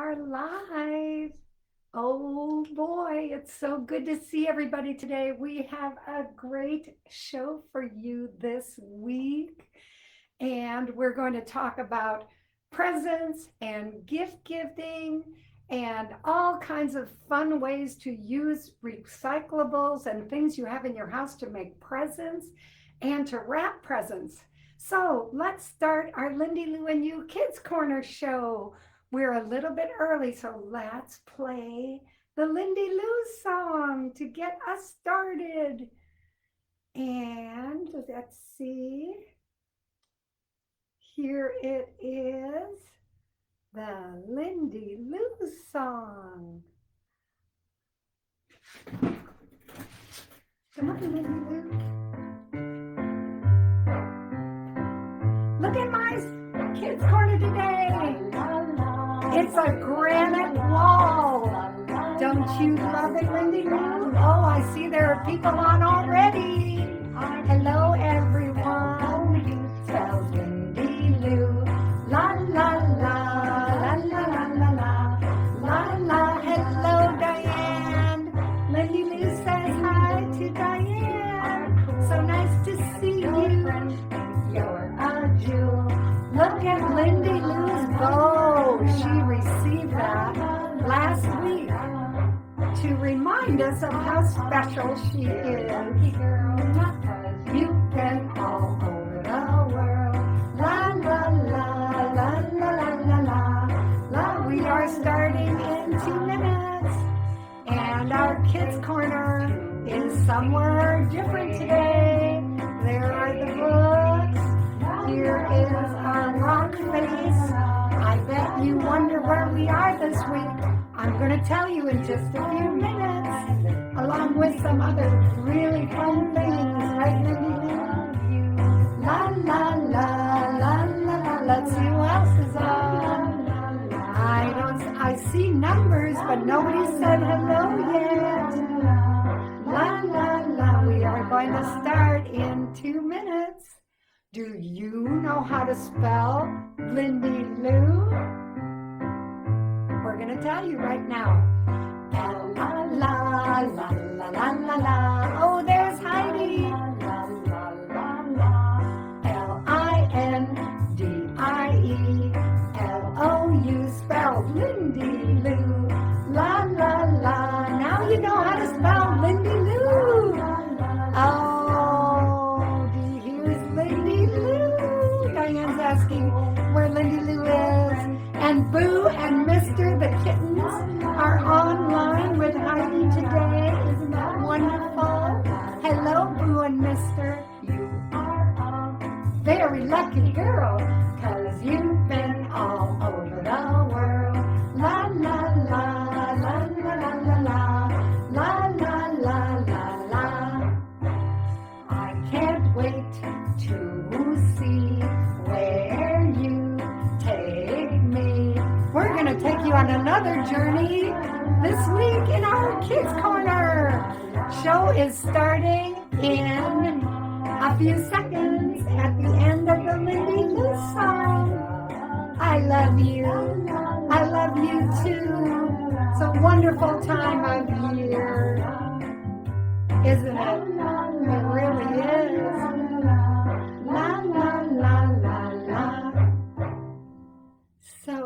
are live. Oh boy, it's so good to see everybody today. We have a great show for you this week, and we're going to talk about presents and gift giving and all kinds of fun ways to use recyclables and things you have in your house to make presents and to wrap presents. So let's start our Lindie Lou and You Kids Corner show. We're a little bit early, so let's play the Lindie Lou song to get us started. And let's see. Here it is, the Lindie Lou song. Come on, Lindie Lou. Look at my kids' corner today. It's a granite wall. Don't you love it, Lindie Lou? Oh, I see there are people on already. Hello, everyone. Spells Lindie Lou. La la la, la la la la la, la la. Hello, Diane. Lindie Lou says hi to Diane. So nice to see you. You're a jewel. Look at Lindie Lou's bow. She received that last week to remind us of how special she is. You've been all over the world. La la la, la la la la la, la. We are starting in 2 minutes, and our kids' corner is somewhere different today. There are the books. Here is our rock face. I bet you wonder where we are this week. I'm going to tell you in just a few minutes, along with some other really fun things, right, Lindie Lou? La la la, la la la. Let's see who else is on. I see numbers, but nobody said hello yet. La la la. We are going to start in 2 minutes. Do you know how to spell Lindie Lou? We're going to tell you right now. L la la la la la la la. Oh, there's Heidi. Lindie. L-O-U spelled Lindie Lou. La la la. Now you know how to spell Lindie Lou. Oh, here's Lindie Lou. Diane's asking where Lindie Lou is. And Boo and Mr. the kittens are online with Heidi today. Isn't that wonderful? Hello, Boo and Mr. You are a very lucky girl, 'cause you've been all over the world. La la la, la la la la la, la la la la la. I can't wait to see where you take me. We're going to take you on another journey this week in our Kids Corner. Show is starting in a few seconds at the end of the Lindie Lou song. I love you. I love you too. It's a wonderful time of year, isn't it? It really is. La la la la la. So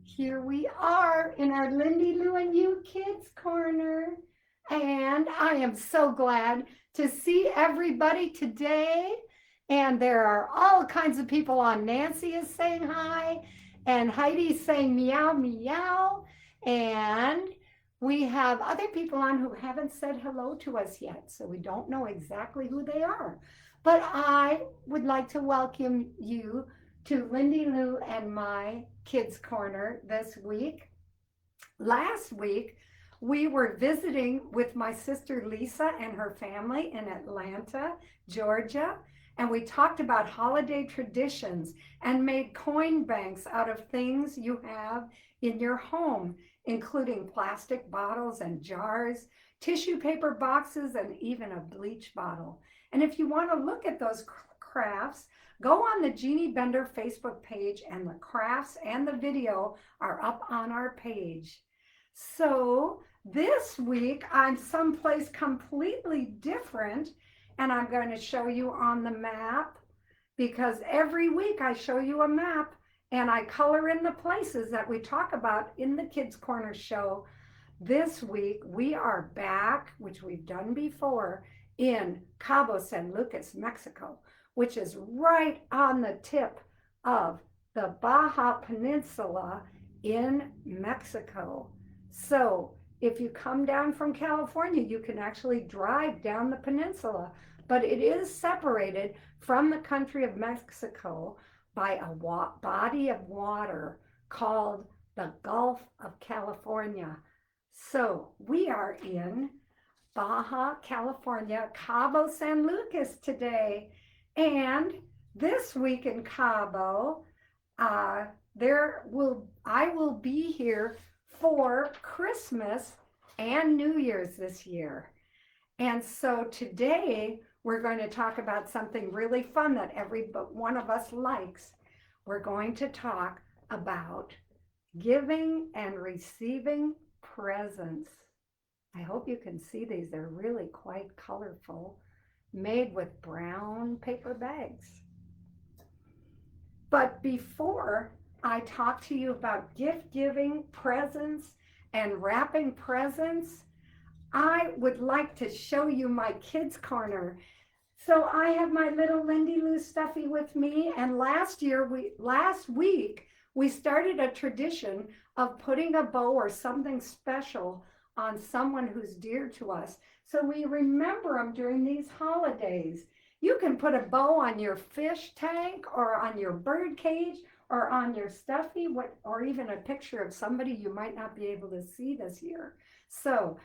here we are in our Lindie Lou and You Kids Corner, and I am so glad to see everybody today. And there are all kinds of people on. Nancy is saying hi, and Heidi's saying meow meow, and we have other people on who haven't said hello to us yet, so we don't know exactly who they are. But I would like to welcome you to Lindie Lou and my Kids Corner this week. Last week, we were visiting with my sister Lisa and her family in Atlanta, Georgia, and we talked about holiday traditions and made coin banks out of things you have in your home, including plastic bottles and jars, tissue paper boxes, and even a bleach bottle. And if you want to look at those crafts, go on the Jeannie Bender Facebook page, and the crafts and the video are up on our page. So this week I'm someplace completely different, and I'm going to show you on the map, because every week I show you a map and I color in the places that we talk about in the Kids Corner show. This week we are back, which we've done before, in Cabo San Lucas, Mexico, which is right on the tip of the Baja Peninsula in Mexico. So if you come down from California, you can actually drive down the peninsula, but it is separated from the country of Mexico by a body of water called the Gulf of California. So we are in Baja California, Cabo San Lucas today. And this week in Cabo, I will be here for Christmas and New Year's this year. And so today we're going to talk about something really fun that every one of us likes. We're going to talk about giving and receiving presents. I hope you can see these. They're really quite colorful, made with brown paper bags. But before I talk to you about gift giving, presents, and wrapping presents, I would like to show you my Kids Corner. So I have my little Lindie Lou Stuffy with me, and last week we started a tradition of putting a bow or something special on someone who's dear to us, so we remember them during these holidays. You can put a bow on your fish tank or on your bird cage or on your stuffy, or even a picture of somebody you might not be able to see this year. So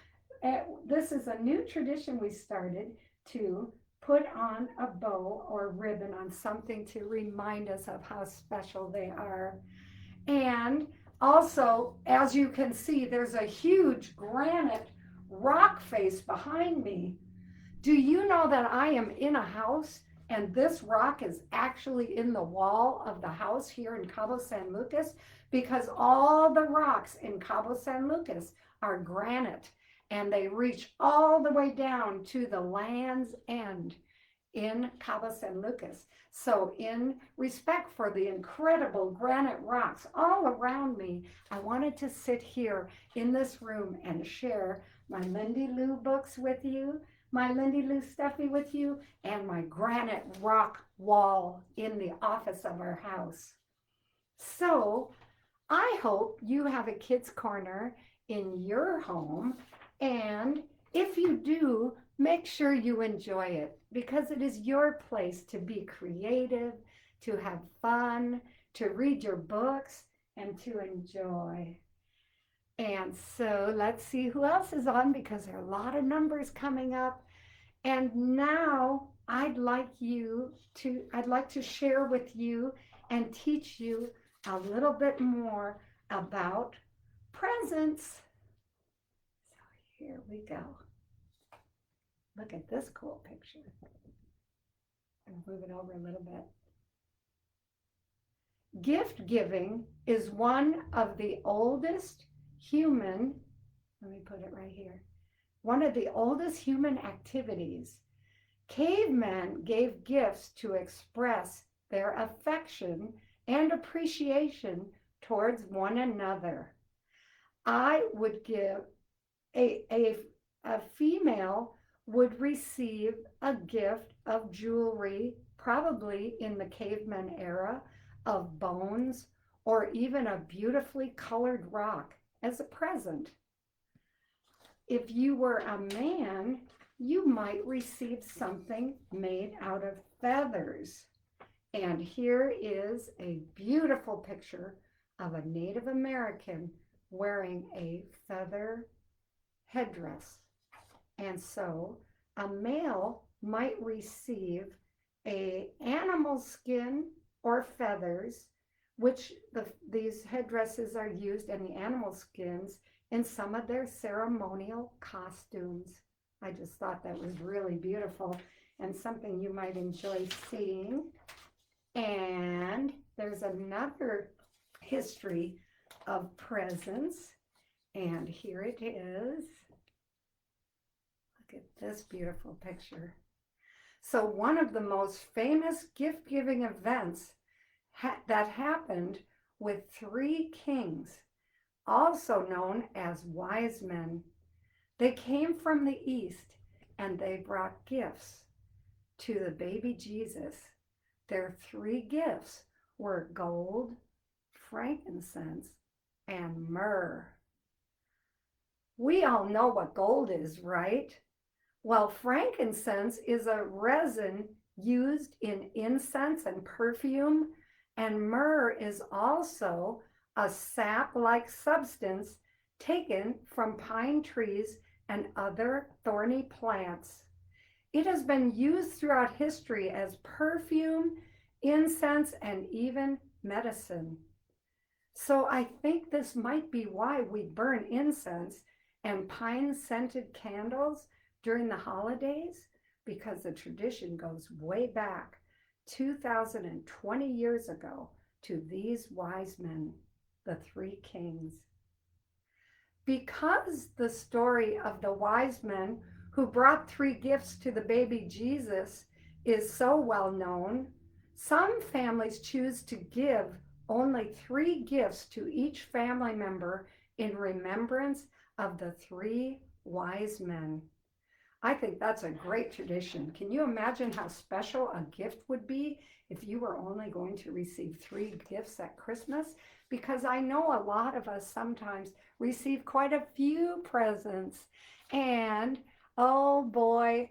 this is a new tradition we started, to put on a bow or ribbon on something to remind us of how special they are. And also, as you can see, there's a huge granite rock face behind me. Do you know that I am in a house and this rock is actually in the wall of the house here in Cabo San Lucas? Because all the rocks in Cabo San Lucas are granite, and they reach all the way down to the Land's End in Cabo San Lucas. So in respect for the incredible granite rocks all around me, I wanted to sit here in this room and share my Lindie Lou books with you, my Lindie Lou Stuffy with you, and my granite rock wall in the office of our house. So I hope you have a Kids Corner in your home, and if you do, make sure you enjoy it, because it is your place to be creative, to have fun, to read your books, and to enjoy. And so let's see who else is on, because there are a lot of numbers coming up. And now I'd like to share with you and teach you a little bit more about presents. So here we go. Look at this cool picture. I'll move it over a little bit. Gift giving is one of the oldest human, let me put it right here, one of the oldest human activities. Cavemen gave gifts to express their affection and appreciation towards one another. I would give a female would receive a gift of jewelry, probably in the caveman era, of bones, or even a beautifully colored rock as a present. If you were a man, you might receive something made out of feathers. And here is a beautiful picture of a Native American wearing a feather headdress. And so a male might receive an animal skin or feathers, which these headdresses are used, and the animal skins, in some of their ceremonial costumes. I just thought that was really beautiful. and something you might enjoy seeing. And there's another history of presents. And here it is. Look at this beautiful picture. So one of the most famous gift-giving events that happened with three kings, also known as wise men. They came from the east and they brought gifts to the baby Jesus. Their three gifts were gold, frankincense, and myrrh. We all know what gold is, right? Well, frankincense is a resin used in incense and perfume, and myrrh is also a sap-like substance taken from pine trees and other thorny plants. It has been used throughout history as perfume, incense, and even medicine. So I think this might be why we burn incense and pine-scented candles during the holidays, because the tradition goes way back 2,020 years ago to these wise men, the three kings. Because the story of the wise men who brought three gifts to the baby Jesus is so well known, some families choose to give only three gifts to each family member in remembrance of the three wise men. I think that's a great tradition. Can you imagine how special a gift would be if you were only going to receive three gifts at Christmas? Because I know a lot of us sometimes receive quite a few presents. And oh boy,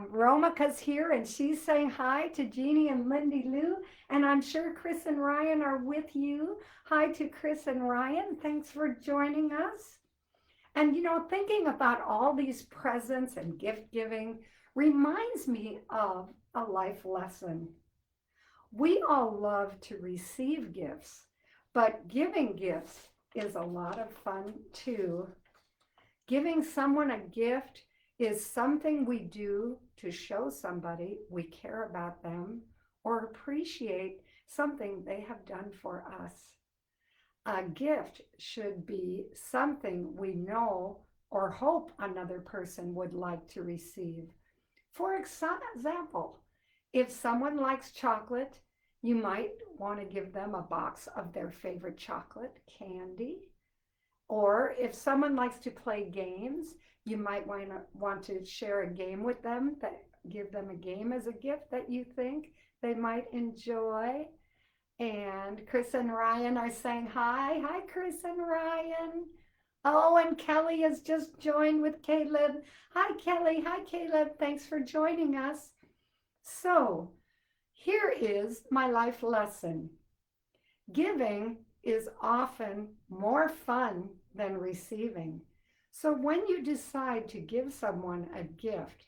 Romica's here and she's saying hi to Jeannie and Lindie Lou. And I'm sure Chris and Ryan are with you. Hi to Chris and Ryan. Thanks for joining us. And you know, thinking about all these presents and gift giving reminds me of a life lesson. We all love to receive gifts, but giving gifts is a lot of fun too. Giving someone a gift is something we do to show somebody we care about them or appreciate something they have done for us. A gift should be something we know or hope another person would like to receive. For example, if someone likes chocolate, you might want to give them a box of their favorite chocolate candy. Or if someone likes to play games, you might want to share a game with them, give them a game as a gift that you think they might enjoy. And Chris and Ryan are saying hi. Hi, Chris and Ryan. Oh, and Kelly has just joined with Caleb. Hi, Kelly. Hi, Caleb. Thanks for joining us. So here is my life lesson. Giving is often more fun than receiving. So when you decide to give someone a gift,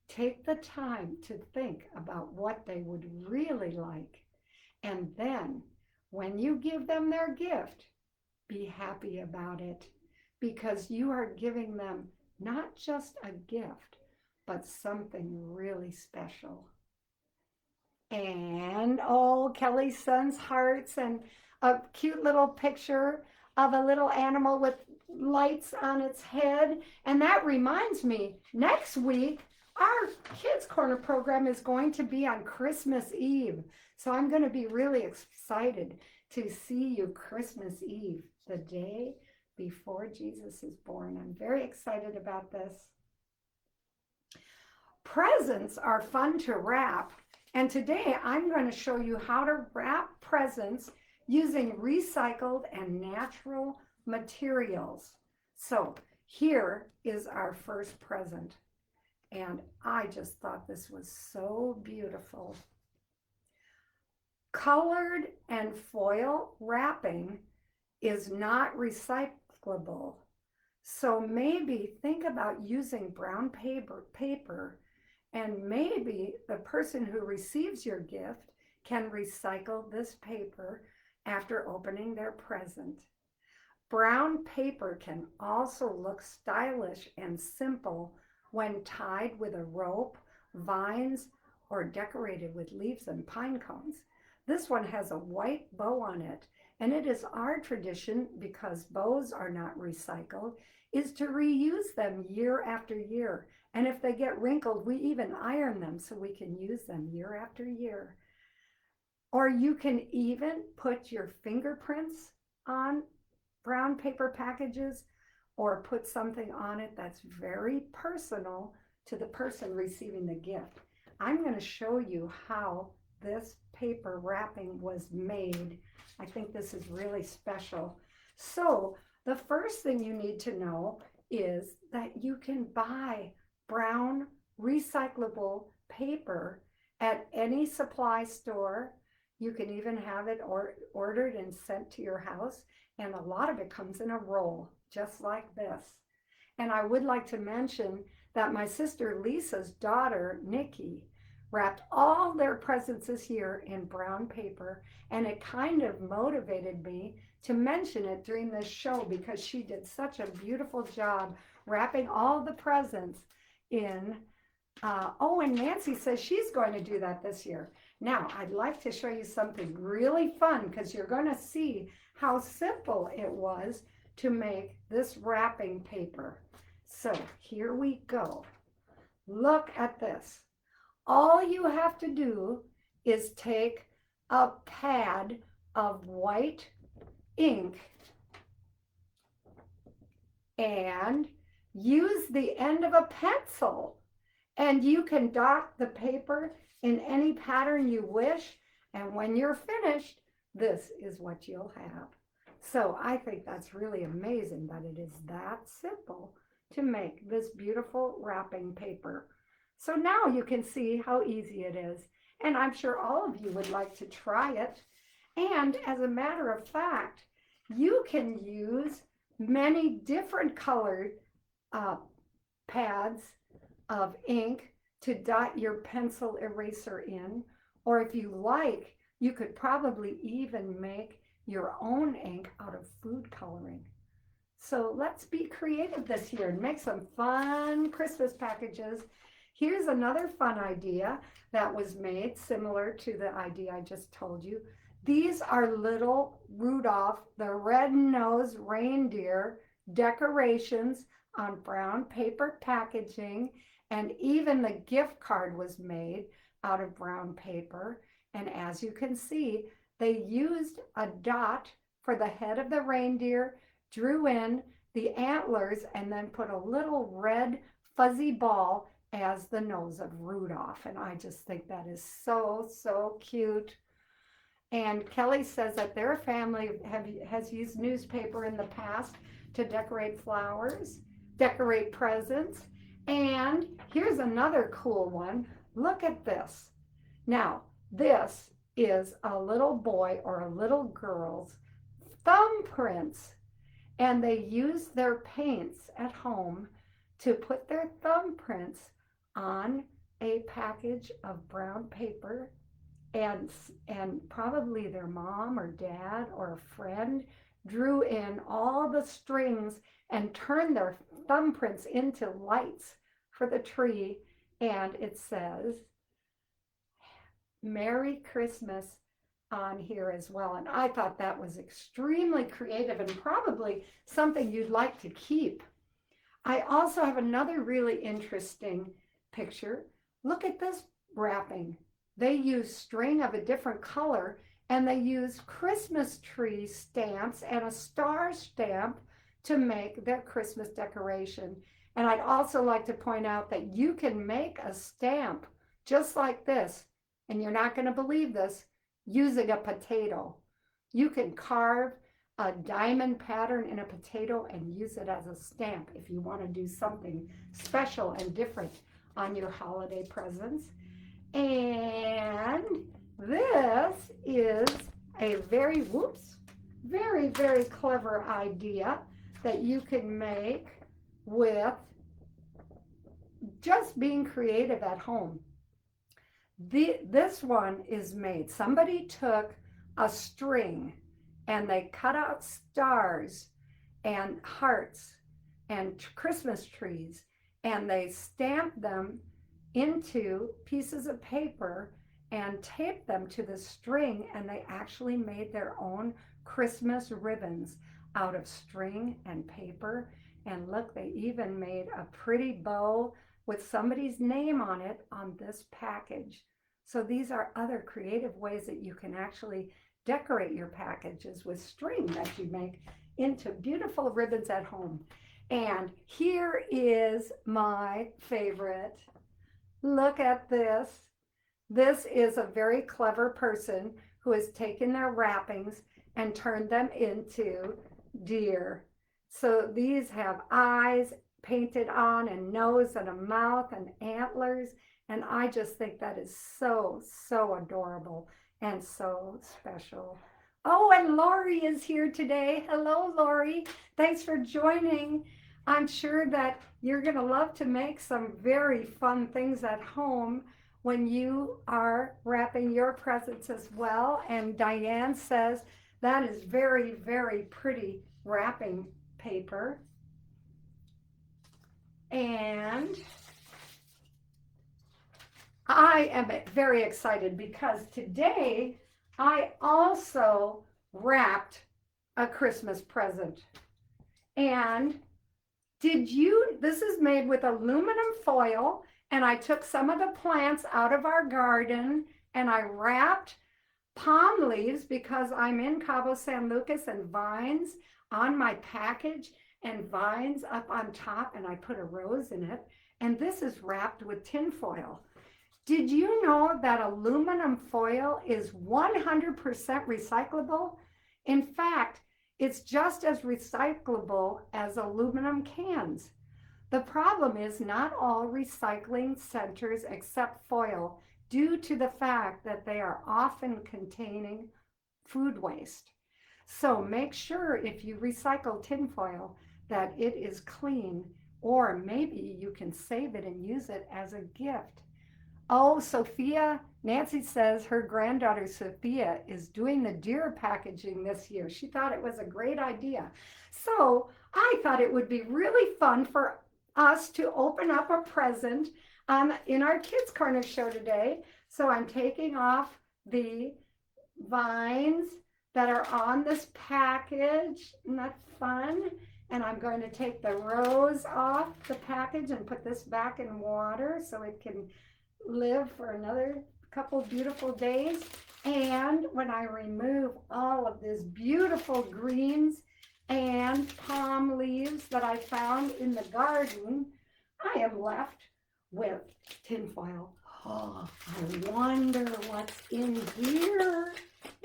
take the time to think about what they would really like. And then when you give them their gift, be happy about it, because you are giving them not just a gift, but something really special. And oh, Kelly sends hearts and a cute little picture of a little animal with lights on its head. And that reminds me, next week, our Kids Corner program is going to be on Christmas Eve. So I'm going to be really excited to see you Christmas Eve, the day before Jesus is born. I'm very excited about this. Presents are fun to wrap. And today I'm going to show you how to wrap presents using recycled and natural materials. So here is our first present. And I just thought this was so beautiful. Colored and foil wrapping is not recyclable. So maybe think about using brown paper, and maybe the person who receives your gift can recycle this paper after opening their present. Brown paper can also look stylish and simple when tied with a rope, vines, or decorated with leaves and pine cones. This one has a white bow on it, and it is our tradition, because bows are not recycled, is to reuse them year after year. And if they get wrinkled, we even iron them so we can use them year after year. Or you can even put your fingerprints on brown paper packages, or put something on it that's very personal to the person receiving the gift. I'm going to show you how this paper wrapping was made. I think this is really special. So the first thing you need to know is that you can buy brown recyclable paper at any supply store. You can even have it ordered and sent to your house, and a lot of it comes in a roll, just like this. And I would like to mention that my sister Lisa's daughter, Nikki, wrapped all their presents this year in brown paper, and it kind of motivated me to mention it during this show, because she did such a beautiful job wrapping all the presents in and Nancy says she's going to do that this year. Now, I'd like to show you something really fun, because you're going to see how simple it was to make this wrapping paper. So here we go. Look at this. All you have to do is take a pad of white ink and use the end of a pencil, and you can dot the paper in any pattern you wish. And when you're finished, this is what you'll have. So I think that's really amazing that it is that simple to make this beautiful wrapping paper. So now you can see how easy it is. And I'm sure all of you would like to try it. And as a matter of fact, you can use many different colored pads of ink to dot your pencil eraser in. Or if you like, you could probably even make your own ink out of food coloring. So let's be creative this year and make some fun Christmas packages. Here's another fun idea that was made similar to the idea I just told you. These are little Rudolph the red-nosed reindeer decorations on brown paper packaging, and even the gift card was made out of brown paper. And as you can see, they used a dot for the head of the reindeer, drew in the antlers, and then put a little red fuzzy ball as the nose of Rudolph. And I just think that is so, so cute. And Kelly says that their family has used newspaper in the past to decorate flowers, decorate presents. And here's another cool one. Look at this. Now, this is a little boy or a little girl's thumbprints, and they use their paints at home to put their thumbprints on a package of brown paper, and probably their mom or dad or a friend drew in all the strings and turned their thumbprints into lights for the tree, and it says Merry Christmas on here as well. And I thought that was extremely creative and probably something you'd like to keep. I also have another really interesting picture. Look at this wrapping. They use string of a different color, and they use Christmas tree stamps and a star stamp to make their Christmas decoration. And I'd also like to point out that you can make a stamp just like this, and you're not going to believe this, using a potato. You can carve a diamond pattern in a potato and use it as a stamp if you want to do something special and different on your holiday presents. And this is a very, very, very clever idea that you can make with just being creative at home. This one is made, somebody took a string and they cut out stars and hearts and Christmas trees, and they stamped them into pieces of paper and taped them to the string, and they actually made their own Christmas ribbons out of string and paper. And look, they even made a pretty bow with somebody's name on it on this package. So these are other creative ways that you can actually decorate your packages with string that you make into beautiful ribbons at home. And here is my favorite. Look at this. This is a very clever person who has taken their wrappings and turned them into deer. So these have eyes painted on and nose and a mouth and antlers. And I just think that is so, so adorable and so special. Oh, and Lori is here today. Hello, Lori. Thanks for joining. I'm sure that you're going to love to make some very fun things at home when you are wrapping your presents as well. And Diane says that is very, very pretty wrapping paper. And I am very excited because today I also wrapped a Christmas present. And this is made with aluminum foil, and I took some of the plants out of our garden and I wrapped palm leaves because I'm in Cabo San Lucas, and vines on my package and vines up on top, and I put a rose in it. And this is wrapped with tin foil. Did you know that aluminum foil is 100% recyclable? In fact, it's just as recyclable as aluminum cans. The problem is not all recycling centers accept foil due to the fact that they are often containing food waste. So make sure if you recycle tinfoil that it is clean, or maybe you can save it and use it as a gift. Oh, Sophia, Nancy says her granddaughter Sophia is doing the deer packaging this year. She thought it was a great idea. So I thought it would be really fun for us to open up a present in our Kids Corner show today. So I'm taking off the vines that are on this package. Isn't that fun? And I'm going to take the rose off the package and put this back in water so it can live for another couple beautiful days. And when I remove all of this beautiful greens and palm leaves that I found in the garden, I am left with tinfoil. Oh, I wonder what's in here.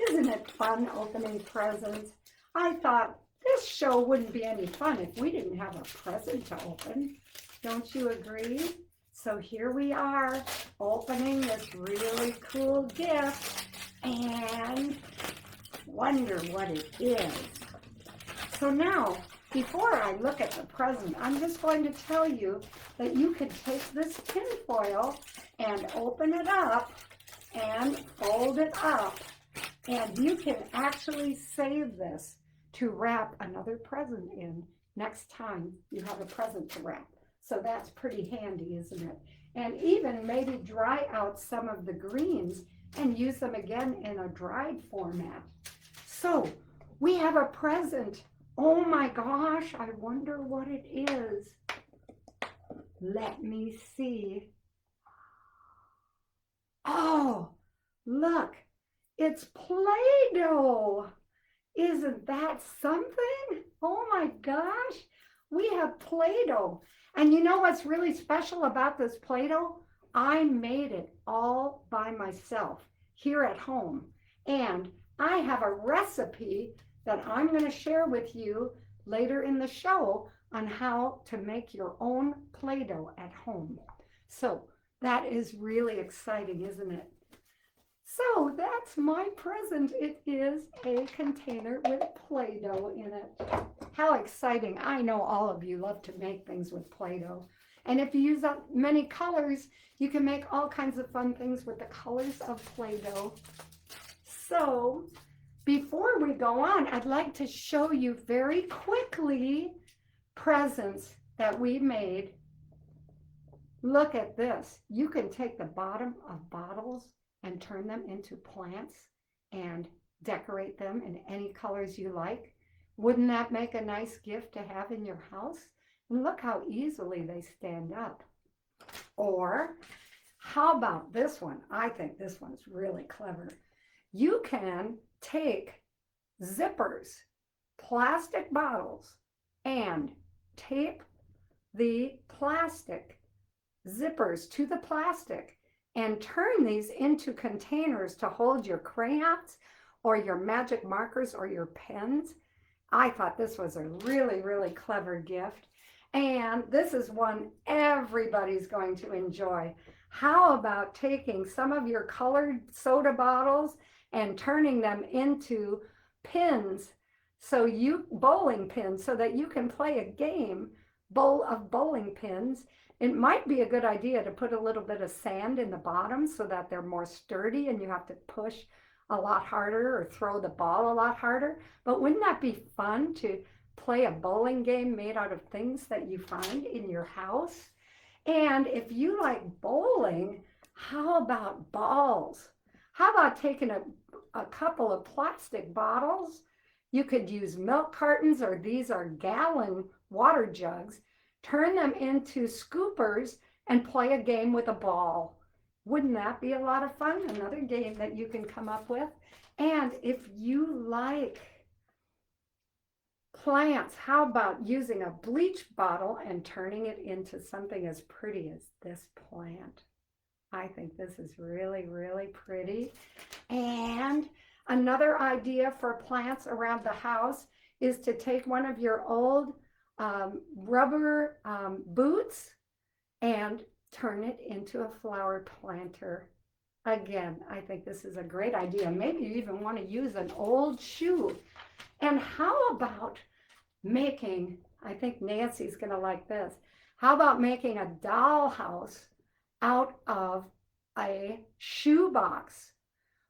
Isn't it fun opening presents? I thought this show wouldn't be any fun if we didn't have a present to open. Don't you agree? So here we are opening this really cool gift and wonder what it is. So now, before I look at the present, I'm just going to tell you that you can take this tin foil and open it up and fold it up, and you can actually save this to wrap another present in next time you have a present to wrap. So that's pretty handy, isn't it? And even maybe dry out some of the greens and use them again in a dried format. So we have a present. Oh my gosh, I wonder what it is. Let me see. Oh, look, it's Play-Doh. Isn't that something? Oh my gosh, we have Play-Doh. And you know what's really special about this Play-Doh? I made it all by myself here at home. And I have a recipe that I'm going to share with you later in the show on how to make your own Play-Doh at home. So that is really exciting, isn't it? So that's my present. It is a container with Play-Doh in it. How exciting. I know all of you love to make things with Play-Doh. And if you use up many colors, you can make all kinds of fun things with the colors of Play-Doh. So before we go on, I'd like to show you very quickly presents that we made. Look at this. You can take the bottom of bottles and turn them into plants and decorate them in any colors you like. Wouldn't that make a nice gift to have in your house? And look how easily they stand up. Or how about this one? I think this one's really clever. You can take zippers, plastic bottles, and tape the plastic zippers to the plastic and turn these into containers to hold your crayons or your magic markers or your pens. I thought this was a really, really clever gift. And this is one everybody's going to enjoy. How about taking some of your colored soda bottles and turning them into pins, bowling pins, so that you can play a game of bowling pins. It might be a good idea to put a little bit of sand in the bottom so that they're more sturdy and you have to push a lot harder or throw the ball a lot harder. But wouldn't that be fun to play a bowling game made out of things that you find in your house? And if you like bowling, how about balls? How about taking a couple of plastic bottles? You could use milk cartons, or these are gallon water jugs. Turn them into scoopers and play a game with a ball. Wouldn't that be a lot of fun? Another game that you can come up with. And if you like plants, how about using a bleach bottle and turning it into something as pretty as this plant? I think this is really, really pretty. And another idea for plants around the house is to take one of your old rubber boots and turn it into a flower planter. Again, I think this is a great idea. Maybe you even want to use an old shoe. And how about making, I think Nancy's going to like this, how about making a dollhouse out of a shoe box?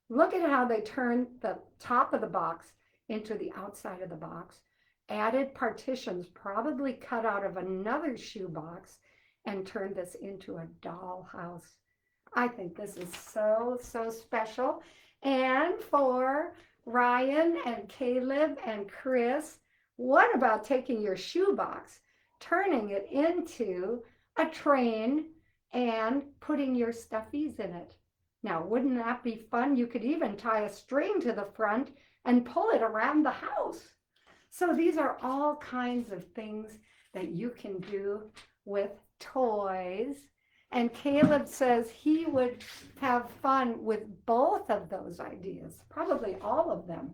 Look at how they turned the top of the box into the outside of the box, added partitions, probably cut out of another shoe box, and turned this into a dollhouse. I think this is so, so special. And for Ryan and Caleb and Chris, what about taking your shoebox, turning it into a train, and putting your stuffies in it? Now, wouldn't that be fun? You could even tie a string to the front and pull it around the house. So these are all kinds of things that you can do with toys. And Caleb says he would have fun with both of those ideas, probably all of them.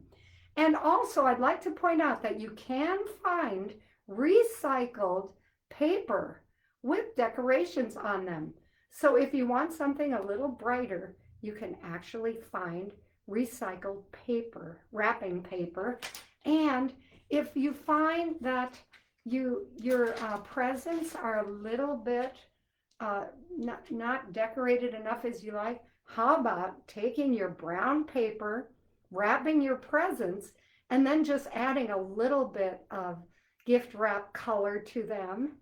And also, I'd like to point out that you can find recycled paper with decorations on them. So if you want something a little brighter, you can actually find recycled paper, wrapping paper. And if you find that your presents are a little bit not decorated enough as you like, how about taking your brown paper, wrapping your presents, and then just adding a little bit of gift wrap color to them.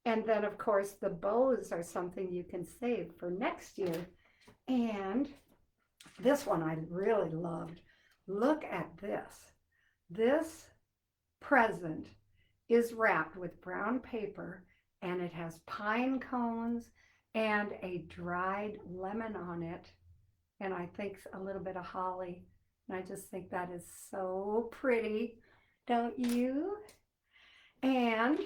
And then, of course, the bows are something you can save for next year. And this one I really loved. Look at this. This present is wrapped with brown paper, and it has pine cones and a dried lemon on it. And I think a little bit of holly. And I just think that is so pretty, don't you? And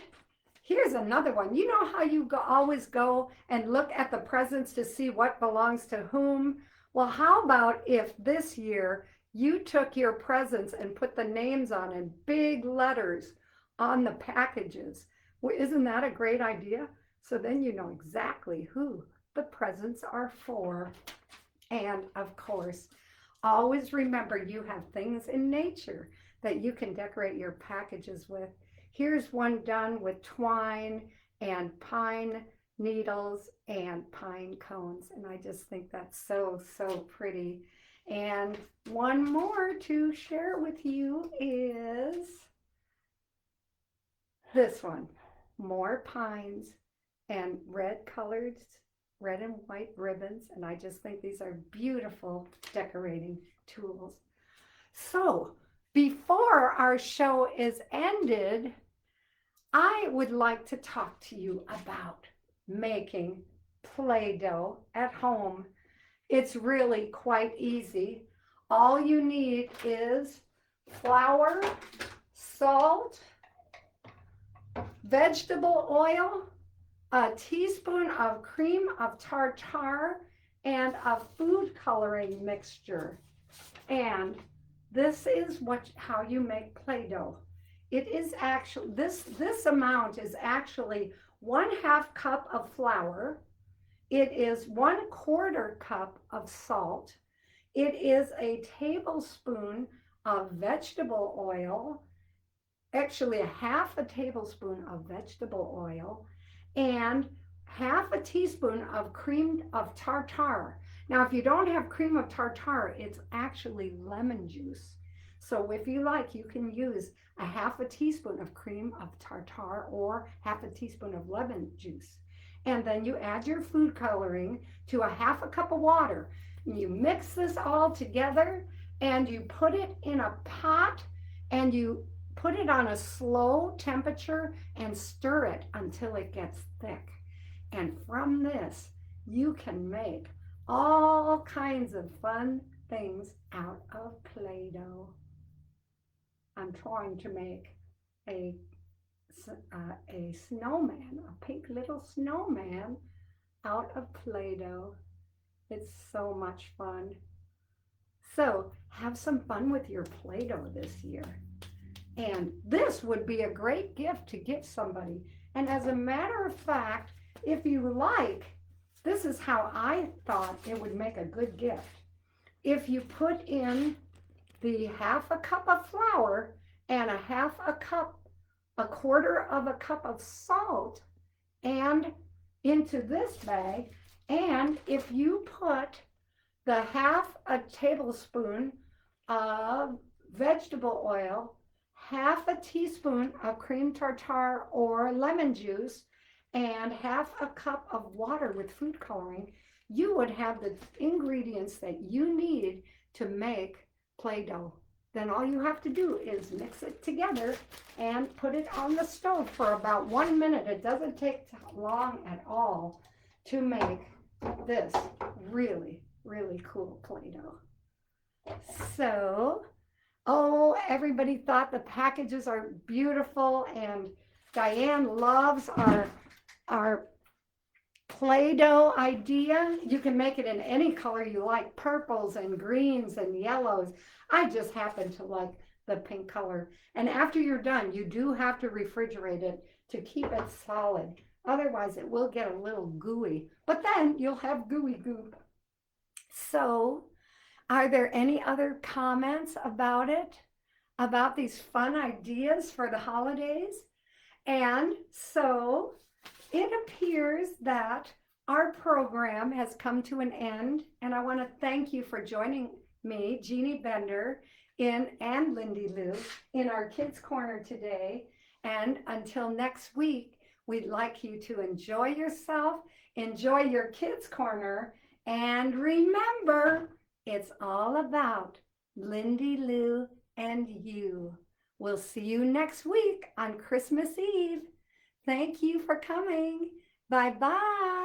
here's another one. You know how you always go and look at the presents to see what belongs to whom? Well, how about if this year you took your presents and put the names on in big letters on the packages? Well, isn't that a great idea? So then you know exactly who the presents are for. And of course, always remember you have things in nature that you can decorate your packages with. Here's one done with twine and pine needles and pine cones. And I just think that's so, so pretty. And one more to share with you is this one. More pines and red and white ribbons, and I just think these are beautiful decorating tools. So before our show is ended, I would like to talk to you about making Play-Doh at home. It's really quite easy. All you need is flour, salt, vegetable oil, a teaspoon of cream of tartar, and a food coloring mixture. And this is how you make Play-Doh. It is actually, this amount is actually 1/2 cup of flour. It is 1/4 cup of salt. It is a tablespoon of vegetable oil, actually 1/2 tablespoon of vegetable oil, and 1/2 teaspoon of cream of tartar. Now, if you don't have cream of tartar, it's actually lemon juice. So if you like, you can use 1/2 teaspoon of cream of tartar or 1/2 teaspoon of lemon juice. And then you add your food coloring to 1/2 cup of water. And you mix this all together and you put it in a pot and you put it on a slow temperature and stir it until it gets thick. And from this, you can make all kinds of fun things out of Play-Doh. I'm trying to make a snowman, a pink little snowman out of Play-Doh. It's so much fun. So have some fun with your Play-Doh this year. And this would be a great gift to give somebody. And as a matter of fact, if you like, this is how I thought it would make a good gift. If you put in the 1/2 cup of flour and 1/2 cup, 1/4 cup of salt and into this bag, and if you put the 1/2 tablespoon of vegetable oil, 1/2 teaspoon of cream tartar or lemon juice, and 1/2 cup of water with food coloring, you would have the ingredients that you need to make Play-Doh. Then all you have to do is mix it together and put it on the stove for about 1 minute. It doesn't take long at all to make this really, really cool Play-Doh. So, everybody thought the packages are beautiful, and Diane loves our Play-Doh idea. You can make it in any color you like, purples and greens and yellows. I just happen to like the pink color. And after you're done, you do have to refrigerate it to keep it solid. Otherwise, it will get a little gooey. But then you'll have gooey goop. So, are there any other comments about it? About these fun ideas for the holidays? And so, it appears that our program has come to an end, and I want to thank you for joining me, Jeannie Bender, and Lindie Lou, in our Kids Corner today. And until next week, we'd like you to enjoy yourself, enjoy your Kids Corner, and remember, it's all about Lindie Lou and you. We'll see you next week on Christmas Eve. Thank you for coming. Bye-bye.